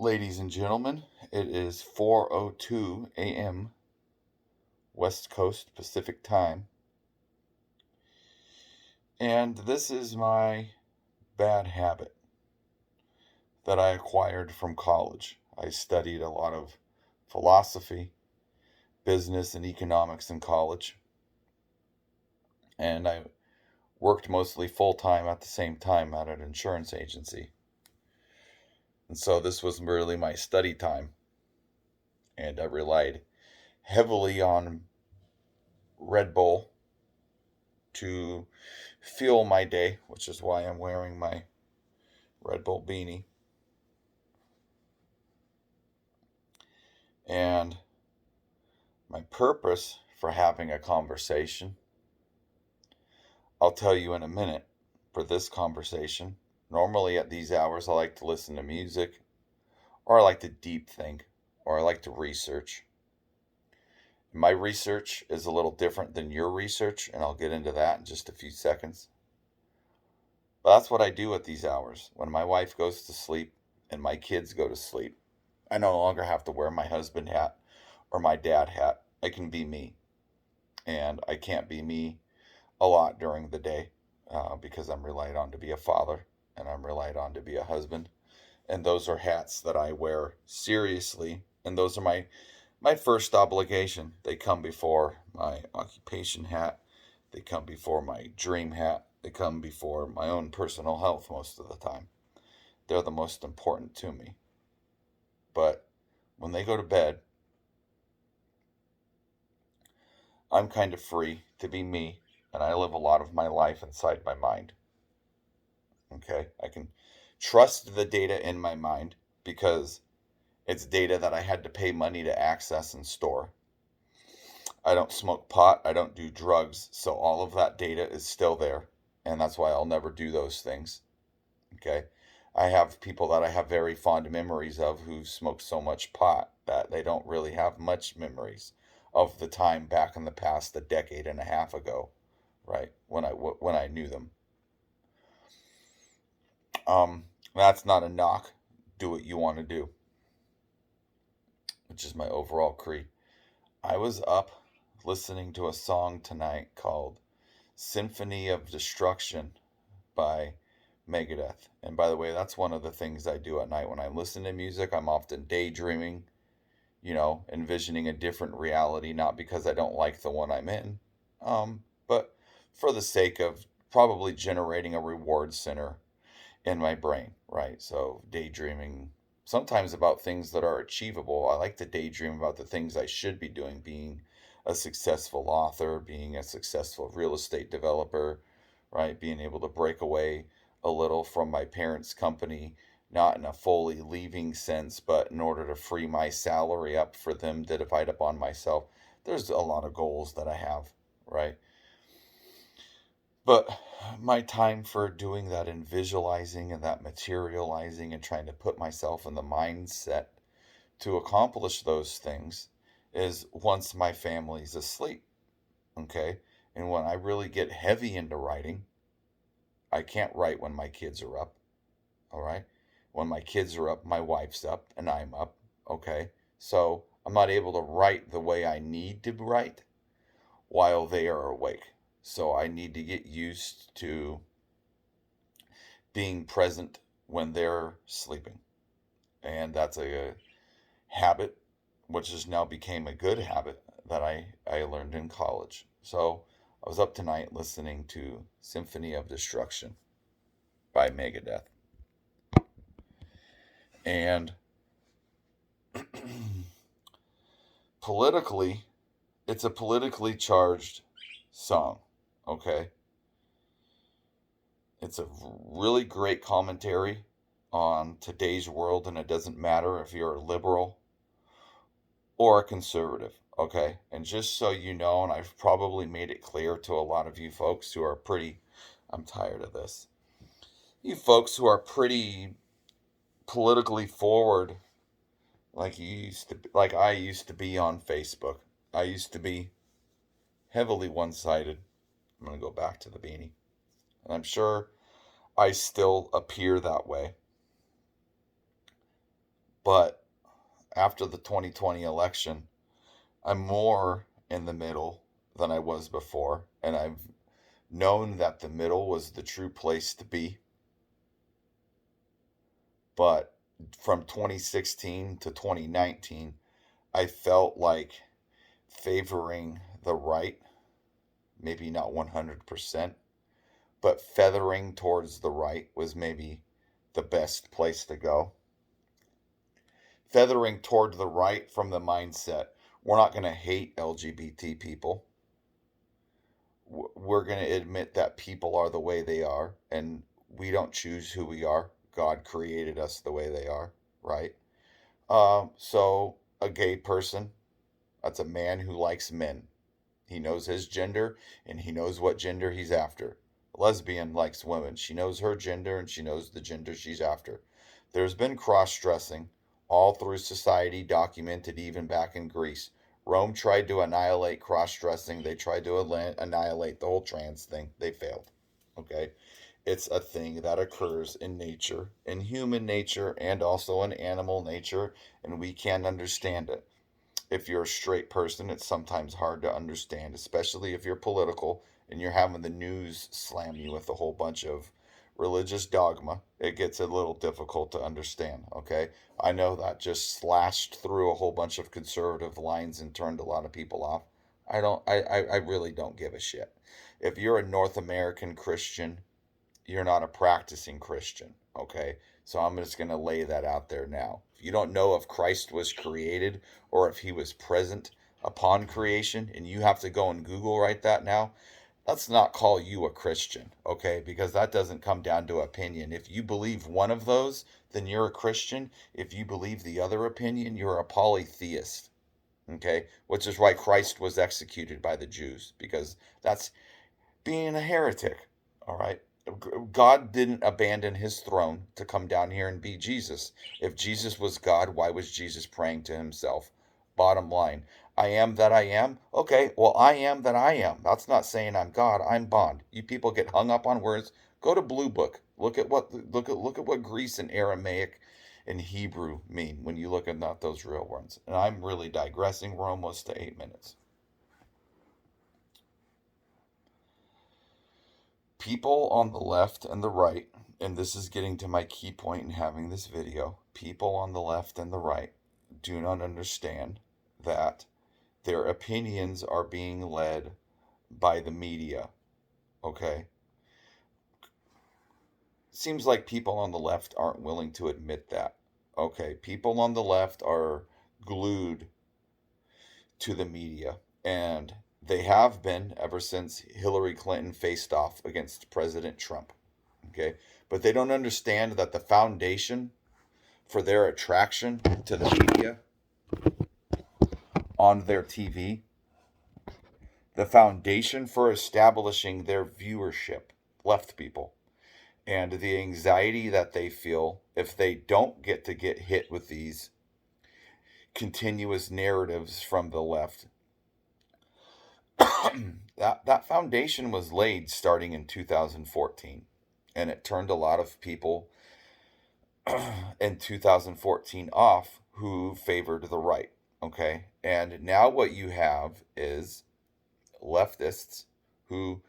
Ladies and gentlemen, it is 4:02 a.m. West Coast Pacific Time, and this is my bad habit that I acquired from college. I studied a lot of philosophy, business, and economics in college, and I worked mostly full time at the same time at an insurance agency. And so this was really my study time, and I relied heavily on Red Bull to fuel my day, which is why I'm wearing my Red Bull beanie. And my purpose for having a conversation, I'll tell you in a minute. For this conversation, normally at these hours, I like to listen to music, or I like to deep think, or I like to research. My research is a little different than your research, and I'll get into that in just a few seconds. But that's what I do at these hours. When my wife goes to sleep and my kids go to sleep, I no longer have to wear my husband hat or my dad hat. I can be me. And I can't be me a lot during the day because I'm relied on to be a father and I'm relied on to be a husband. And those are hats that I wear seriously. And those are my first obligation. They come before my occupation hat. They come before my dream hat. They come before my own personal health most of the time. They're the most important to me. But when they go to bed, I'm kind of free to be me, and I live a lot of my life inside my mind. Okay? I can trust the data in my mind because it's data that I had to pay money to access and store. I don't smoke pot, I don't do drugs, so all of that data is still there, and that's why I'll never do those things. Okay? I have people that I have very fond memories of who smoke so much pot that they don't really have much memories of the time back in the past, a decade and a half ago, right? When I knew them. That's not a knock. Do what you want to do, which is my overall creed. I was up listening to a song tonight called Symphony of Destruction by Megadeth. And by the way, that's one of the things I do at night when I listen to music. I'm often daydreaming, envisioning a different reality, not because I don't like the one I'm in, but for the sake of probably generating a reward center in my brain, right? So daydreaming sometimes about things that are achievable. I like to daydream about the things I should be doing, being a successful author, being a successful real estate developer, right? Being able to break away a little from my parents' company, not in a fully leaving sense, but in order to free my salary up for them to divide up on myself. There's a lot of goals that I have, right? But my time for doing that and visualizing and that materializing and trying to put myself in the mindset to accomplish those things is once my family's asleep. Okay. And when I really get heavy into writing, I can't write when my kids are up. All right. When my kids are up, my wife's up and I'm up. Okay. So I'm not able to write the way I need to write while they are awake. So I need to get used to being present when they're sleeping. And that's a habit, which has now became a good habit that I learned in college. So I was up tonight listening to Symphony of Destruction by Megadeth. And politically, it's a politically charged song, okay? It's a really great commentary on today's world, and it doesn't matter if you're a liberal or a conservative, okay? And just so you know, and I've probably made it clear to a lot of you folks who are I'm tired of this. You folks who are pretty politically forward, like I used to be on Facebook. I used to be heavily one-sided. I'm going to go back to the beanie. And I'm sure I still appear that way. But after the 2020 election, I'm more in the middle than I was before. And I've known that the middle was the true place to be. But from 2016 to 2019, I felt like favoring the right, maybe not 100%, but feathering towards the right was maybe the best place to go. Feathering toward the right from the mindset, we're not going to hate LGBT people. We're going to admit that people are the way they are, and we don't choose who we are. God created us the way they are, right? So a gay person, that's a man who likes men. He knows his gender and he knows what gender he's after. A lesbian likes women. She knows her gender and she knows the gender she's after. There's been cross dressing all through society, documented even back in Greece. Rome tried to annihilate cross dressing, they tried to annihilate the whole trans thing. They failed. Okay? It's a thing that occurs in nature, in human nature, and also in animal nature, and we can't understand it. If you're a straight person, it's sometimes hard to understand, especially if you're political and you're having the news slam you with a whole bunch of religious dogma. It gets a little difficult to understand, okay? I know that just slashed through a whole bunch of conservative lines and turned a lot of people off. I really don't give a shit. If you're a North American Christian, you're not a practicing Christian, okay? So I'm just going to lay that out there now. If you don't know if Christ was created or if he was present upon creation, and you have to go and Google right that now, let's not call you a Christian, okay? Because that doesn't come down to opinion. If you believe one of those, then you're a Christian. If you believe the other opinion, you're a polytheist, okay? Which is why Christ was executed by the Jews, because that's being a heretic. All right. God didn't abandon his throne to come down here and be Jesus. If Jesus was God, why was Jesus praying to himself? Bottom line, I am that I am. Okay, well, I am that I am. That's not saying I'm God. I'm Bond. You people get hung up on words. Go to Blue Book. Look at what Greece and Aramaic and Hebrew mean when you look at not those real ones. And I'm really digressing. We're almost to 8 minutes. People on the left and the right, and this is getting to my key point in having this video, people on the left and the right do not understand that their opinions are being led by the media, okay? Seems like people on the left aren't willing to admit that. Okay, people on the left are glued to the media, and they have been ever since Hillary Clinton faced off against President Trump. Okay, but they don't understand that the foundation for their attraction to the media on their TV, the foundation for establishing their viewership, left people, and the anxiety that they feel if they don't get hit with these continuous narratives from the left. That foundation was laid starting in 2014, and it turned a lot of people in 2014 off who favored the right. Okay, and now what you have is leftists who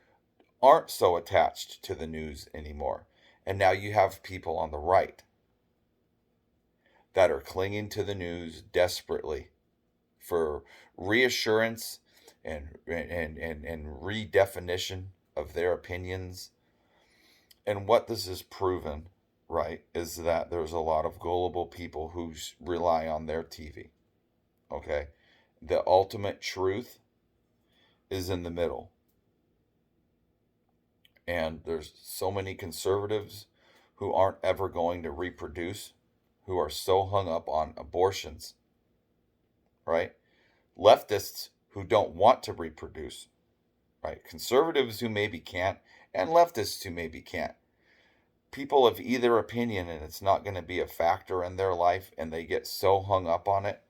aren't so attached to the news anymore, and now you have people on the right that are clinging to the news desperately for reassurance and redefinition of their opinions. And what this has proven, right, is that there's a lot of gullible people who rely on their TV. Okay? The ultimate truth is in the middle. And there's so many conservatives who aren't ever going to reproduce, who are so hung up on abortions, right? Leftists who don't want to reproduce, right? Conservatives who maybe can't, and leftists who maybe can't. People of either opinion, and it's not going to be a factor in their life, and they get so hung up on it.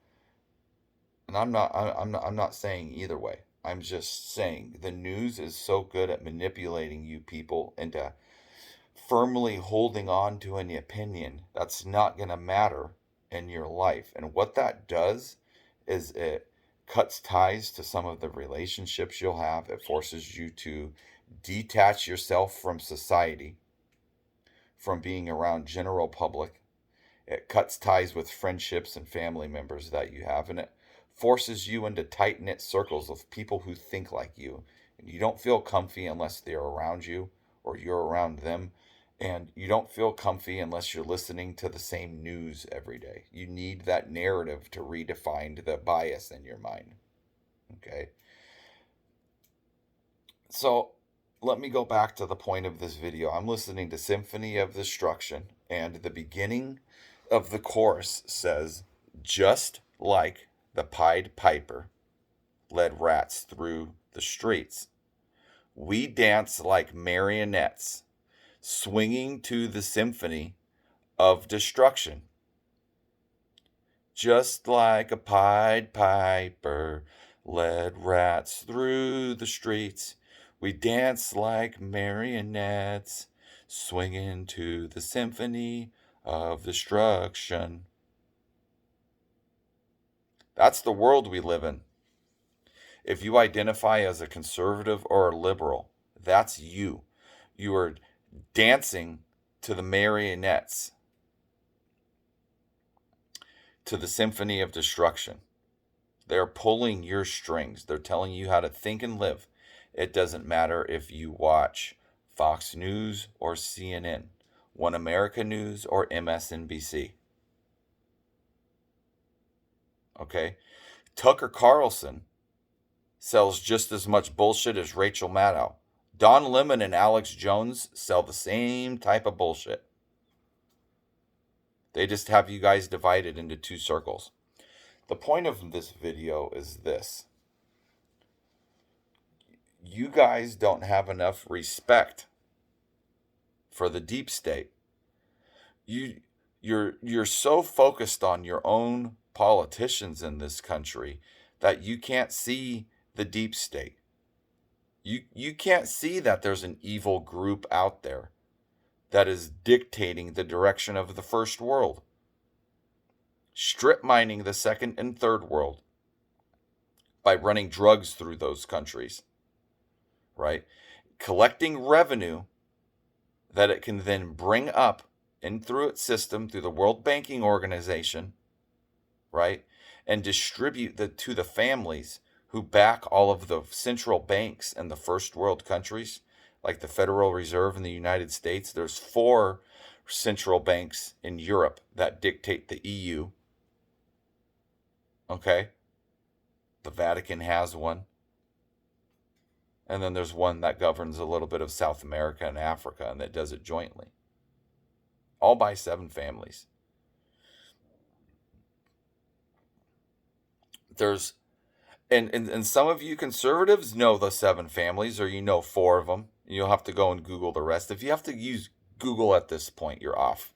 And I'm not saying either way. I'm just saying the news is so good at manipulating you people into firmly holding on to an opinion that's not going to matter in your life. And what that does is it cuts ties to some of the relationships you'll have. It forces you to detach yourself from society, from being around general public. It cuts ties with friendships and family members that you have, and it forces you into tight knit circles of people who think like you. And you don't feel comfy unless they're around you or you're around them. And you don't feel comfy unless you're listening to the same news every day. You need that narrative to redefine the bias in your mind. Okay. So let me go back to the point of this video. I'm listening to Symphony of Destruction, and the beginning of the chorus says, just like the Pied Piper led rats through the streets, we dance like marionettes, swinging to the symphony of destruction. Just like a Pied Piper led rats through the streets, we dance like marionettes, swinging to the symphony of destruction. That's the world we live in. If you identify as a conservative or a liberal, that's you. You are dancing to the marionettes, to the symphony of destruction. They're pulling your strings. They're telling you how to think and live. It doesn't matter if you watch Fox News or CNN, One America News or MSNBC. Okay? Tucker Carlson sells just as much bullshit as Rachel Maddow. Don Lemon and Alex Jones sell the same type of bullshit. They just have you guys divided into two circles. The point of this video is this. You guys don't have enough respect for the deep state. You're so focused on your own politicians in this country that you can't see the deep state. You can't see that there's an evil group out there that is dictating the direction of the first world, strip mining the second and third world by running drugs through those countries, right? Collecting revenue that it can then bring up in through its system, through the World Banking Organization, right? And distribute to the families who back all of the central banks in the first world countries, like the Federal Reserve in the United States. There's 4 central banks in Europe that dictate the EU. Okay? The Vatican has one. And then there's one that governs a little bit of South America and Africa, and that does it jointly. All by 7 families. There's and some of you conservatives know the 7 families, or you know 4 of them. You'll have to go and Google the rest. If you have to use Google at this point, you're off.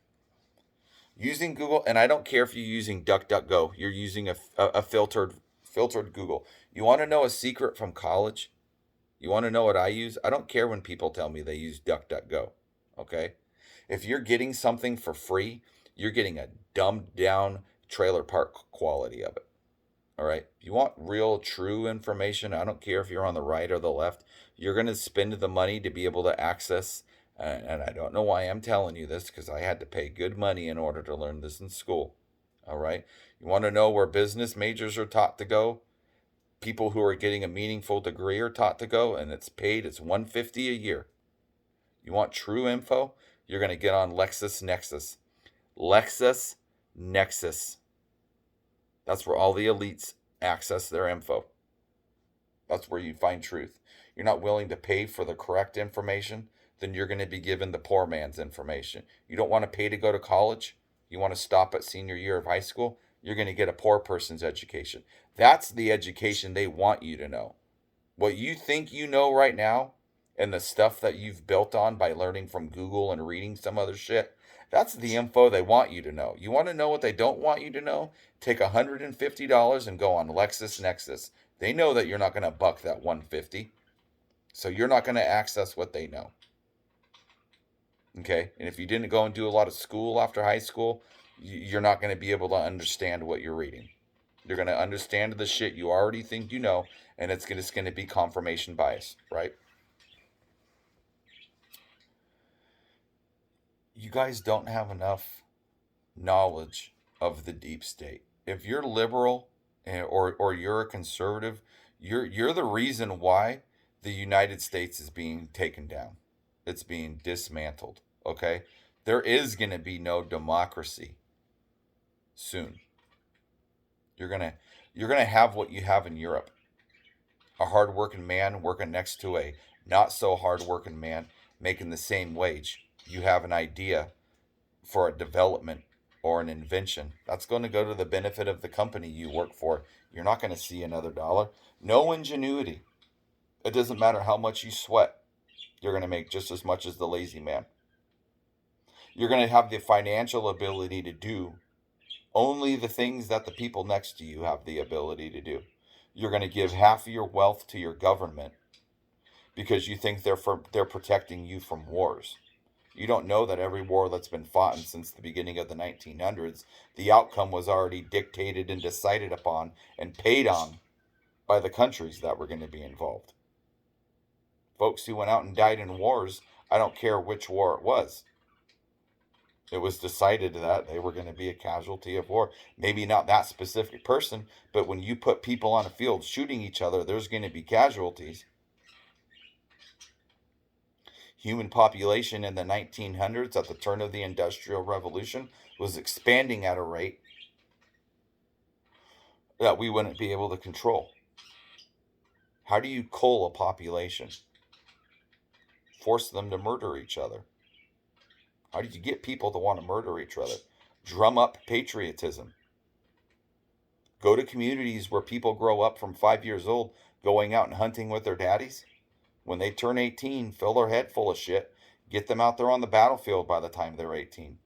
Using Google, and I don't care if you're using DuckDuckGo, you're using a filtered Google. You want to know a secret from college? You want to know what I use? I don't care when people tell me they use DuckDuckGo. Okay? If you're getting something for free, you're getting a dumbed down trailer park quality of it. All right. If you want real, true information, I don't care if you're on the right or the left, you're going to spend the money to be able to access. And I don't know why I'm telling you this, because I had to pay good money in order to learn this in school. All right. You want to know where business majors are taught to go? People who are getting a meaningful degree are taught to go, and it's paid. It's $150 a year. You want true info? You're going to get on LexisNexis. LexisNexis. That's where all the elites access their info. That's where you find truth. You're not willing to pay for the correct information, then you're going to be given the poor man's information. You don't want to pay to go to college? You want to stop at senior year of high school? You're going to get a poor person's education. That's the education they want you to know. What you think you know right now, and the stuff that you've built on by learning from Google and reading some other shit, that's the info they want you to know. You want to know what they don't want you to know? Take $150 and go on LexisNexis. They know that you're not going to buck that $150. So you're not going to access what they know. Okay? And if you didn't go and do a lot of school after high school, You're not going to be able to understand what you're reading. You're going to understand the shit you already think you know, and it's going to be confirmation bias, right? You guys don't have enough knowledge of the deep state. If you're liberal or you're a conservative, you're the reason why the United States is being taken down. It's being dismantled. Okay, there is going to be no democracy soon. You're gonna you're gonna have what you have in Europe: a hardworking man working next to a not so hardworking man making the same wage. You have an idea for a development or an invention that's going to go to the benefit of the company you work for. You're not going to see another dollar. No ingenuity. It doesn't matter how much you sweat. You're going to make just as much as the lazy man. You're going to have the financial ability to do only the things that the people next to you have the ability to do. You're going to give half of your wealth to your government because you think they're protecting you from wars. You don't know that every war that's been fought since the beginning of the 1900s, the outcome was already dictated and decided upon and paid on by the countries that were going to be involved. Folks who went out and died in wars, I don't care which war it was. It was decided that they were going to be a casualty of war. Maybe not that specific person, but when you put people on a field shooting each other, there's going to be casualties. Human population in the 1900s, at the turn of the Industrial Revolution, was expanding at a rate that we wouldn't be able to control. How do you cull a population? Force them to murder each other. How do you get people to want to murder each other? Drum up patriotism. Go to communities where people grow up from 5 years old going out and hunting with their daddies. When they turn 18, fill their head full of shit. Get them out there on the battlefield by the time they're 18.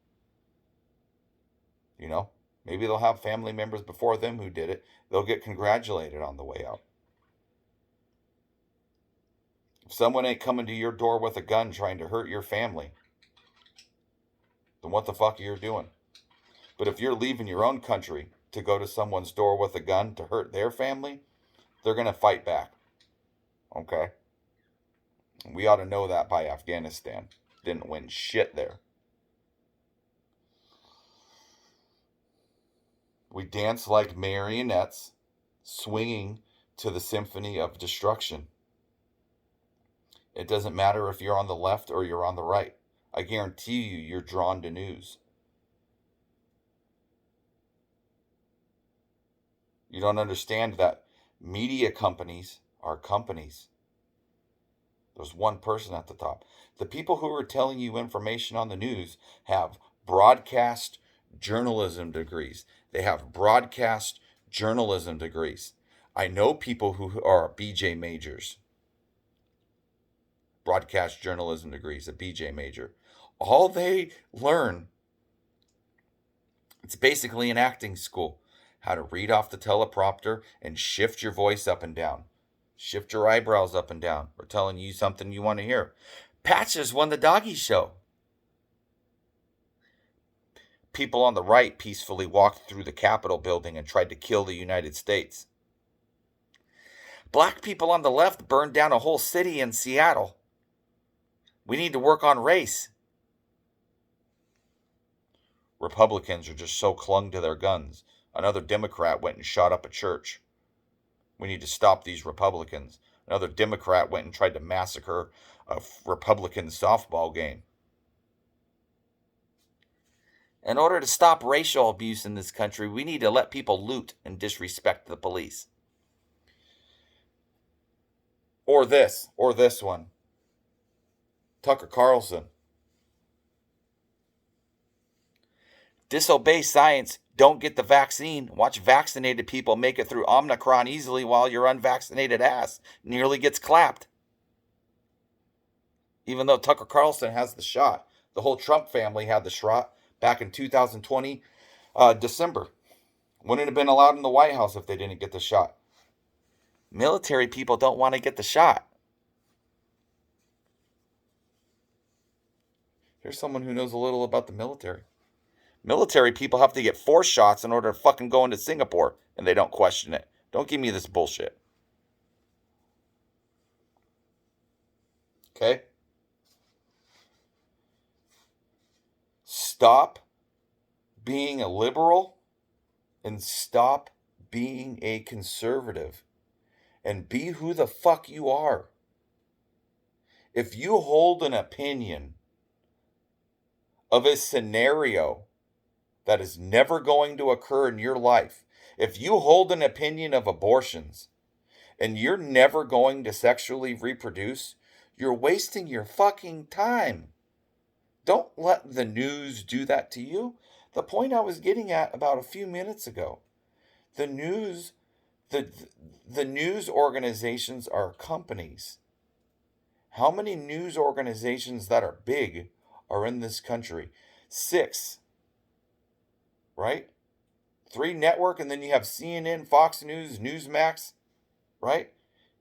You know, maybe they'll have family members before them who did it. They'll get congratulated on the way out. If someone ain't coming to your door with a gun trying to hurt your family, then what the fuck are you doing? But if you're leaving your own country to go to someone's door with a gun to hurt their family, they're going to fight back. Okay? We ought to know that by Afghanistan. Didn't win shit there. We dance like marionettes, swinging to the symphony of destruction. It doesn't matter if you're on the left or you're on the right. I guarantee you're drawn to news. You don't understand that media companies are companies. There's one person at the top. The people who are telling you information on the news have broadcast journalism degrees. They have broadcast journalism degrees. I know people who are BJ majors, broadcast journalism degrees, a BJ major. All they learn, it's basically an acting school. How to read off the teleprompter and shift your voice up and down. Shift your eyebrows up and down. We're telling you something you want to hear. Patches won the doggy show. People on the right peacefully walked through the Capitol building and tried to kill the United States. Black people on the left burned down a whole city in Seattle. We need to work on race. Republicans are just so clung to their guns. Another Democrat went and shot up a church. We need to stop these Republicans. Another Democrat went and tried to massacre a Republican softball game. In order to stop racial abuse in this country, we need to let people loot and disrespect the police. Or this one. Tucker Carlson. Disobey science. Don't get the vaccine. Watch vaccinated people make it through Omicron easily while your unvaccinated ass nearly gets clapped. Even though Tucker Carlson has the shot. The whole Trump family had the shot back in 2020, December. Wouldn't have been allowed in the White House if they didn't get the shot. Military people don't want to get the shot. Here's someone who knows a little about the military. Military people have to get 4 shots in order to fucking go into Singapore, and they don't question it. Don't give me this bullshit. Okay? Stop being a liberal and stop being a conservative and be who the fuck you are. If you hold an opinion of a scenario that is never going to occur in your life, if you hold an opinion of abortions and you're never going to sexually reproduce, you're wasting your fucking time. Don't let the news do that to you. The point I was getting at about a few minutes ago. The news the news organizations are companies. How many news organizations that are big are in this country? 6, right? 3 network, and then you have CNN, Fox News, Newsmax, right?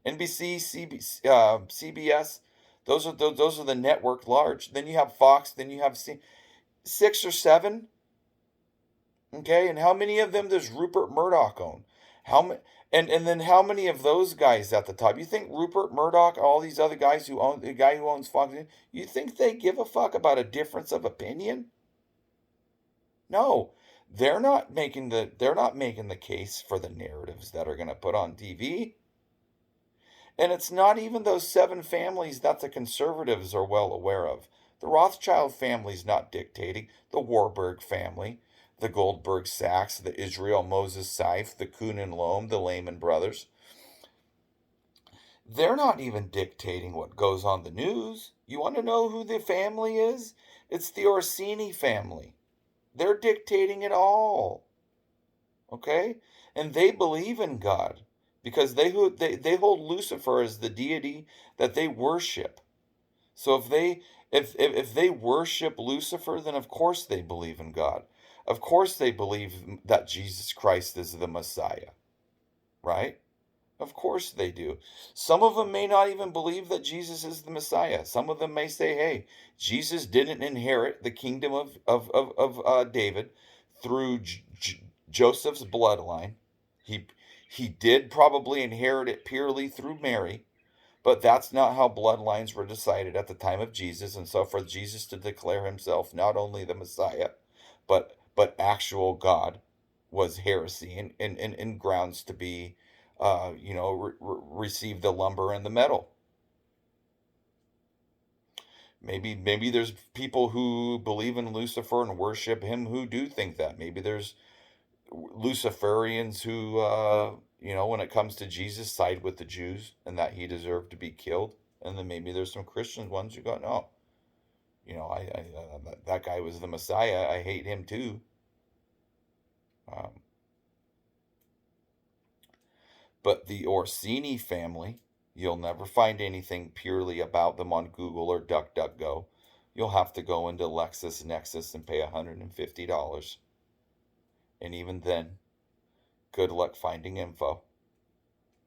NBC, CBS. Those are the network large. Then you have Fox. Then you have 6 or 7. Okay, and how many of them does Rupert Murdoch own? How many? And then how many of those guys at the top? You think Rupert Murdoch, all these other guys who own the guy who owns Fox, you think they give a fuck about a difference of opinion? No, they're not making the case for the narratives that are going to put on TV. And it's not even those 7 families that the conservatives are well aware of. The Rothschild family's not dictating. The Warburg family, the Goldberg Sachs, the Israel Moses Seif, the Kuhn and Lohm, the Lehman brothers. They're not even dictating what goes on the news. You want to know who the family is? It's the Orsini family. They're dictating it all. Okay? And they believe in God because they hold Lucifer as the deity that they worship. So if they worship Lucifer, then of course they believe in God. Of course they believe that Jesus Christ is the Messiah, right? Of course they do. Some of them may not even believe that Jesus is the Messiah. Some of them may say, hey, Jesus didn't inherit the kingdom of David through Joseph's bloodline. He did probably inherit it purely through Mary, but that's not how bloodlines were decided at the time of Jesus. And so for Jesus to declare himself not only the Messiah, but actual God was heresy and grounds to be, receive the lumber and the metal. Maybe there's people who believe in Lucifer and worship him who do think that. Maybe there's Luciferians who, when it comes to Jesus, side with the Jews and that he deserved to be killed. And then maybe there's some Christian ones who go, no, that guy was the Messiah. I hate him too. But the Orsini family, you'll never find anything purely about them on Google or DuckDuckGo. You'll have to go into LexisNexis and pay $150. And even then, good luck finding info.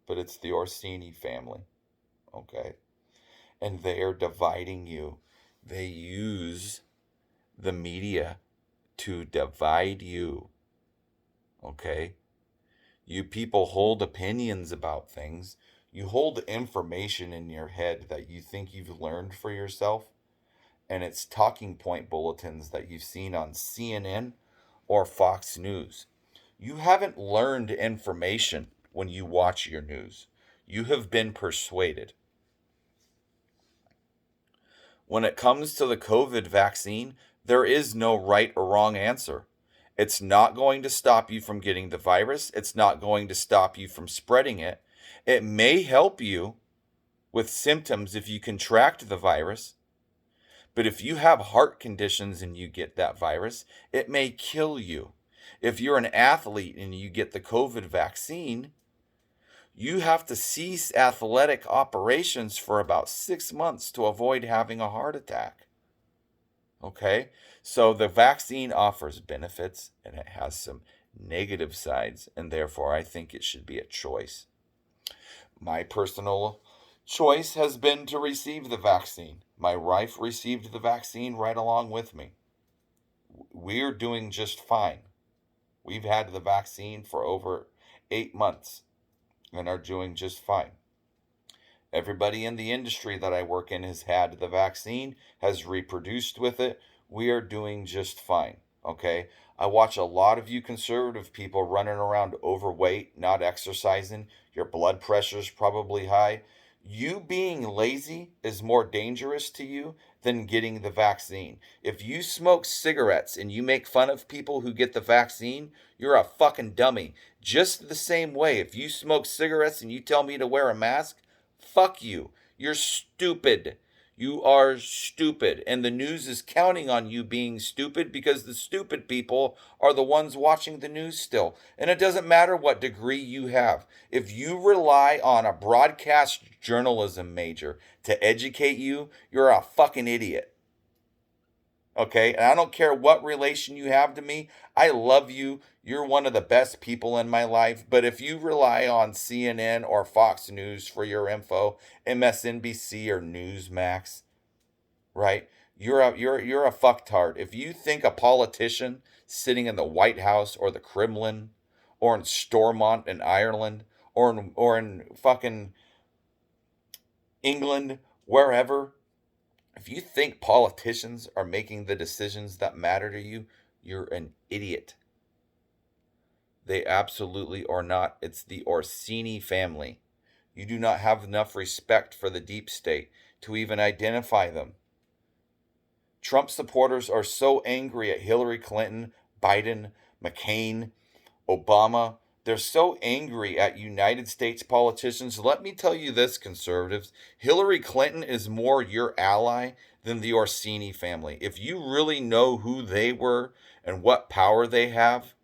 But it's the Orsini family, okay? And they are dividing you. They use the media to divide you, okay? You people hold opinions about things. You hold information in your head that you think you've learned for yourself, and it's talking point bulletins that you've seen on CNN or Fox News. You haven't learned information when you watch your news. You have been persuaded. When it comes to the COVID vaccine, there is no right or wrong answer. It's not going to stop you from getting the virus. It's not going to stop you from spreading it. It may help you with symptoms if you contract the virus. But if you have heart conditions and you get that virus, it may kill you. If you're an athlete and you get the COVID vaccine, you have to cease athletic operations for about 6 months to avoid having a heart attack. Okay? So the vaccine offers benefits and it has some negative sides, and therefore I think it should be a choice. My personal choice has been to receive the vaccine. My wife received the vaccine right along with me. We're doing just fine. We've had the vaccine for over 8 months and are doing just fine. Everybody in the industry that I work in has had the vaccine, has reproduced with it. We are doing just fine. Okay. I watch a lot of you conservative people running around overweight, not exercising. Your blood pressure is probably high. You being lazy is more dangerous to you than getting the vaccine. If you smoke cigarettes and you make fun of people who get the vaccine, you're a fucking dummy. Just the same way, if you smoke cigarettes and you tell me to wear a mask, fuck you. You're stupid. You are stupid. And the news is counting on you being stupid because the stupid people are the ones watching the news still. And it doesn't matter what degree you have. If you rely on a broadcast journalism major to educate you, you're a fucking idiot. Okay, and I don't care what relation you have to me. I love you. You're one of the best people in my life. But if you rely on CNN or Fox News for your info, MSNBC or Newsmax, right? You're a fucktard. If you think a politician sitting in the White House or the Kremlin or in Stormont in Ireland or in fucking England, wherever, if you think politicians are making the decisions that matter to you, you're an idiot. They absolutely are not. It's the Orsini family. You do not have enough respect for the deep state to even identify them. Trump supporters are so angry at Hillary Clinton, Biden, McCain, Obama. They're so angry at United States politicians. Let me tell you this, conservatives. Hillary Clinton is more your ally than the Orsini family. If you really know who they were and what power they have,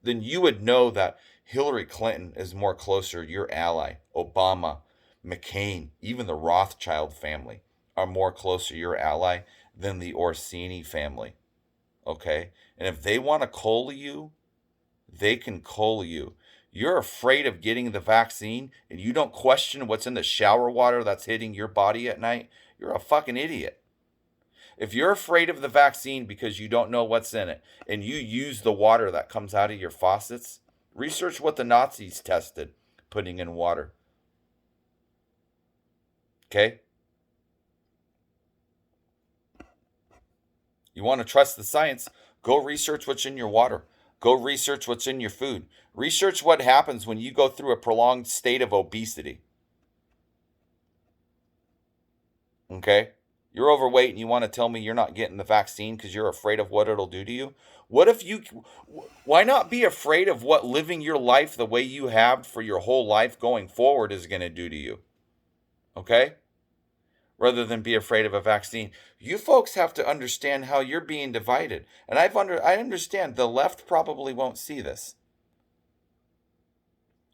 then you would know that Hillary Clinton is more closer your ally. Obama, McCain, even the Rothschild family are more closer your ally than the Orsini family. Okay? And if they want to coal you, they can coal you. You're afraid of getting the vaccine and you don't question what's in the shower water that's hitting your body at night. You're a fucking idiot. If you're afraid of the vaccine because you don't know what's in it and you use the water that comes out of your faucets, research what the Nazis tested putting in water. Okay? You want to trust the science? Go research what's in your water. Go research what's in your food. Research what happens when you go through a prolonged state of obesity. Okay? You're overweight and you want to tell me you're not getting the vaccine because you're afraid of what it'll do to you? Why not be afraid of what living your life the way you have for your whole life going forward is going to do to you? Okay? Rather than be afraid of a vaccine. You folks have to understand how you're being divided. And I understand the left probably won't see this.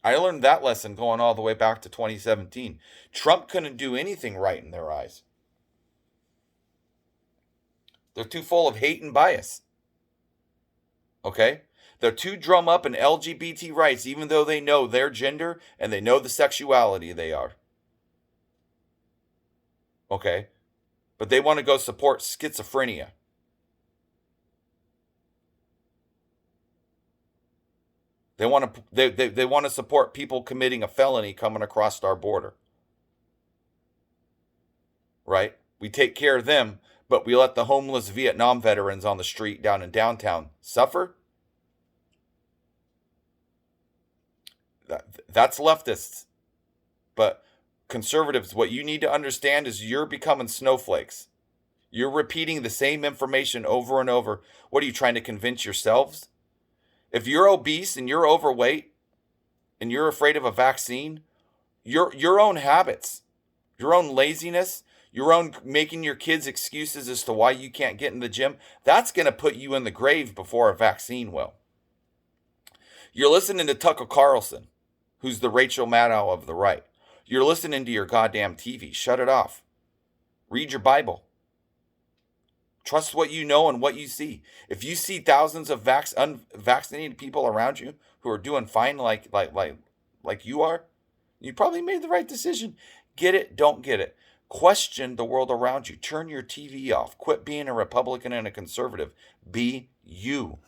I learned that lesson going all the way back to 2017. Trump couldn't do anything right in their eyes. They're too full of hate and bias. Okay? They're too drum up in LGBT rights, even though they know their gender and they know the sexuality they are. Okay? But they want to go support schizophrenia. They want to support people committing a felony coming across our border. Right? We take care of them, but we let the homeless Vietnam veterans on the street down in downtown suffer? That's leftists. But conservatives, what you need to understand is you're becoming snowflakes. You're repeating the same information over and over. What are you trying to convince yourselves? If you're obese and you're overweight and you're afraid of a vaccine, your own habits, your own laziness, your own making your kids excuses as to why you can't get in the gym, that's going to put you in the grave before a vaccine will. You're listening to Tucker Carlson, who's the Rachel Maddow of the right. You're listening to your goddamn TV. Shut it off. Read your Bible. Trust what you know and what you see. If you see thousands of unvaccinated people around you who are doing fine like you are, you probably made the right decision. Get it, don't get it. Question the world around you. Turn your TV off. Quit being a Republican and a conservative. Be you.